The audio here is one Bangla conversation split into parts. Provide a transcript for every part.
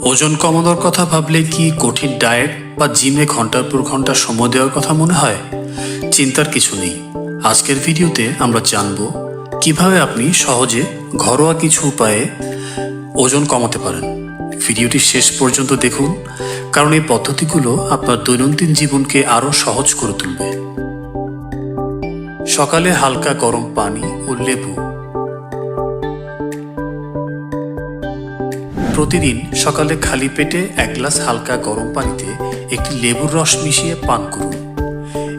ওজন কমানোর কথা ভাবলে কি কঠিন ডায়েট বা জিমে ঘন্টার পর ঘন্টা সময় দেওয়ার কথা মনে হয়? চিন্তার কিছু নেই। আজকের ভিডিওতে আমরা জানব কিভাবে আপনি সহজে ঘরোয়া কিছু উপায়ে ওজন কমাতে পারেন। ভিডিওটি শেষ পর্যন্ত দেখুন, কারণ এই পদ্ধতিগুলো আপনার দৈনন্দিন জীবনকে আরও সহজ করে তুলবে। সকালে হালকা গরম পানি ও লেবু। প্রতিদিন সকালে খালি পেটে 1 গ্লাস হালকা গরম পানিতে একটি লেবুর রস মিশিয়ে পান করুন।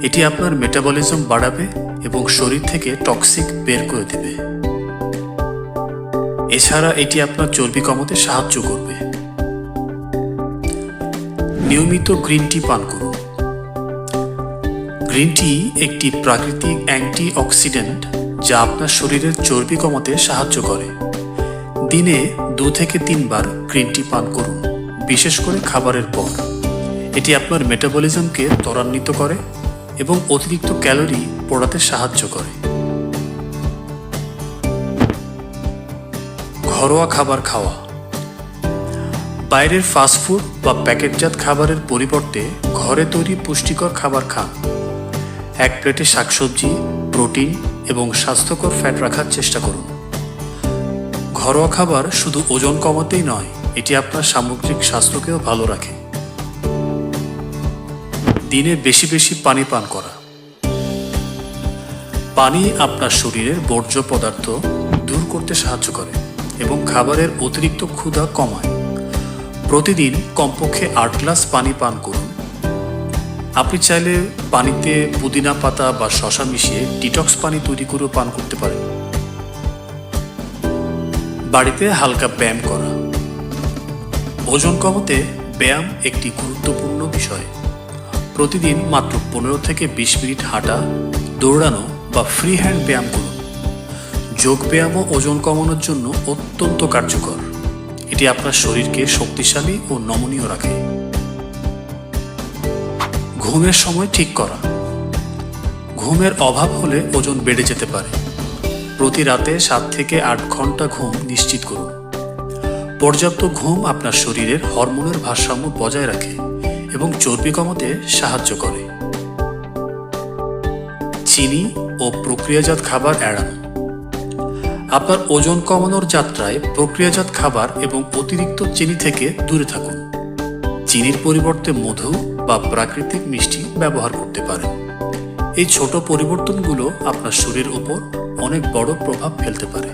এটি আপনার মেটাবলিজম বাড়াবে এবং শরীর থেকে টক্সিক বের করে দেবে। এছাড়া এটি আপনার চর্বি কমাতে সাহায্য করবে। নিয়মিত গ্রিন টি পান করুন। গ্রিন টি একটি প্রাকৃতিক অ্যান্টিঅক্সিডেন্ট যা আপনার শরীরের চর্বি কমাতে সাহায্য করে। দিনে 2 থেকে 3 বার গ্রিন টি পান করুন, বিশেষ করে খাবারের পর। এটি আপনার মেটাবলিজমকে ত্বরান্বিত করে এবং অতিরিক্ত ক্যালোরি পোড়াতে সাহায্য করে। ঘরোয়া খাবার খাওয়া। বাইরের ফাস্টফুড বা প্যাকেটজাত খাবারের পরিবর্তে ঘরে তৈরি পুষ্টিকর খাবার খান। 1 প্লেটে শাকসবজি, প্রোটিন এবং স্বাস্থ্যকর ফ্যাট রাখার চেষ্টা করুন। ঘরোয়া খাবার শুধু ওজন কমাতেই নয়, এটি আপনার সামগ্রিক স্বাস্থ্যকেও ভালো রাখে। দিনে বেশি বেশি পানি পান করা। পানি আপনার শরীরের বর্জ্য পদার্থ দূর করতে সাহায্য করে এবং খাবারের অতিরিক্ত ক্ষুধা কমায়। প্রতিদিন কমপক্ষে 8 গ্লাস পানি পান করুন। আপনি চাইলে পানিতে পুদিনা পাতা বা শসা মিশিয়ে ডিটক্স পানি তৈরি করেও পান করতে পারেন। বাড়িতে হালকা ব্যায়াম করা। ওজন কমাতে ব্যায়াম একটি গুরুত্বপূর্ণ বিষয়। প্রতিদিন মাত্র 15 থেকে 20 মিনিট হাঁটা, দৌড়ানো বা ফ্রি হ্যান্ড ব্যায়াম করুন। যোগ ব্যায়ামও ওজন কমানোর জন্য অত্যন্ত কার্যকর। এটি আপনার শরীরকে শক্তিশালী ও নমনীয় রাখে। ঘুমের সময় ঠিক করা। ঘুমের অভাব হলে ওজন বেড়ে যেতে পারে। প্রতি রাতে 7 থেকে 8 ঘন্টা ঘুম নিশ্চিত করুন। পর্যাপ্ত ঘুম আপনার শরীরের হরমোনের ভারসাম্য বজায় রাখে এবং চর্বি কমাতে সাহায্য করে। চিনি ও প্রক্রিয়াজাত খাবার এড়ানো। আপনার ওজন কমানোর যাত্রায় প্রক্রিয়াজাত খাবার এবং অতিরিক্ত চিনি থেকে দূরে থাকুন। চিনির পরিবর্তে মধু বা প্রাকৃতিক মিষ্টি ব্যবহার করতে পারেন। এই ছোট পরিবর্তনগুলো আপনার শরীরের উপর অনেক বড় প্রভাব ফেলতে পারে।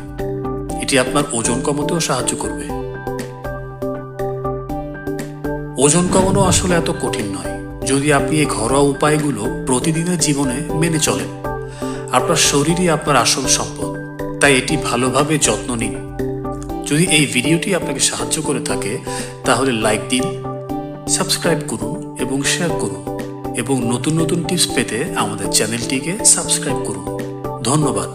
এটি আপনার ওজন কমাতেও সাহায্য করবে। ওজন কমানো আসলে এত কঠিন নয়, যদি আপনি এই ঘরোয়া উপায়গুলো প্রতিদিনের জীবনে মেনে চলেন। আপনার শরীরই আপনার আসল সম্পদ, তাই এটি ভালোভাবে যত্ন নিন। যদি এই ভিডিওটি আপনাকে সাহায্য করে থাকে তাহলে লাইক দিন, সাবস্ক্রাইব করুন এবং শেয়ার করুন, এবং নতুন নতুন টিপস পেতে আমাদের চ্যানেলটিকে সাবস্ক্রাইব করুন। ধন্যবাদ।